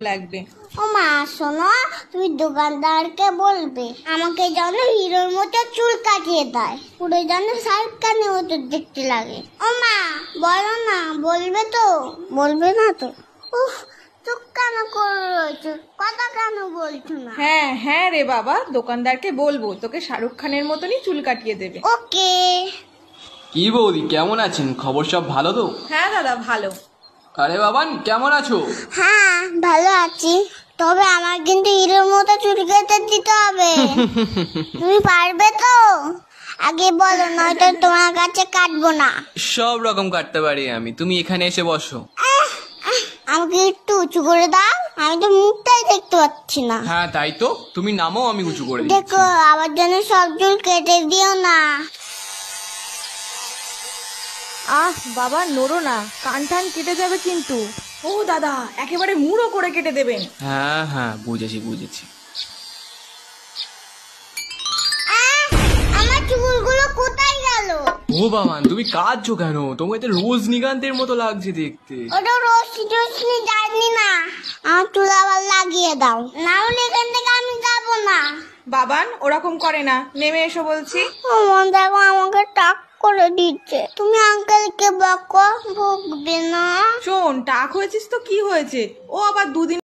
লাগবে। ও মা শোনো, তুমি দোকানদারকে বলবে আমাকে যেন হিরোর মতো চুল কাটিয়ে দেয়, পুরো যেন শাহরুখ খানের মতো দেখতে লাগে। ও মা বলো না, বলবে তো? বলবে না তো? উফ, চুপ কেন করে রয়েছো, কথা কেন বলছো না? হ্যাঁ হ্যাঁ রে বাবা, দোকানদারকে বলবো তোকে শাহরুখ খানের মতনই চুল কাটিয়ে দেবে। ওকে। কি বৌদি, কেমন আছেন? খবর সব ভালো তো? হ্যাঁ দাদা ভালো। আরে বাবান, কেমন আছো? হ্যাঁ ভালো আছি, তবে আমার কিন্তু হিরোর মতো চুল কেটে দিতে হবে। তুমি পারবে তো? আগে বলো, নয়তো তোমার কাছে কাটবো না। সব রকম কাটতে পারি আমি, তুমি এখানে এসে বসো। আমাকে একটু উঁচু করে দাও, আমি তো মুখটাই দেখতে পাচ্ছি না। হ্যাঁ তাই তো, তুমি নামো, আমি উঁচু করে দিচ্ছি। দেখো আবার যেন সব চুল কেটে দিও না। আহ বাবা নড়ো না, কান টান কেটে যাবে কিন্তু। ও দাদা, একেবারে মুড়ো করে কেটে দেবেন। হ্যাঁ হ্যাঁ, বুঝেছি বুঝেছি। আমার চুলগুলো কোথায় গেল? ও বাবান, তুমি কাঁদছো কেন? তোমাকে তো রজনীকান্তের মতো লাগছে দেখতে। ওটা রশ্মি টশ্মি জানি না, আমার চুল আবার লাগিয়ে দাও, না হলে এখান থেকে আমি যাবো না। বাবান ওরকম করে না, নেমে এসো বলছি। আমার দেখো আমাকে টাক করে দিচ্ছে, তুমি আঙ্কেলকে বকো, বকবে না। শোন, টাক হয়েছিস তো কি হয়েছে, ও আবার দুদিন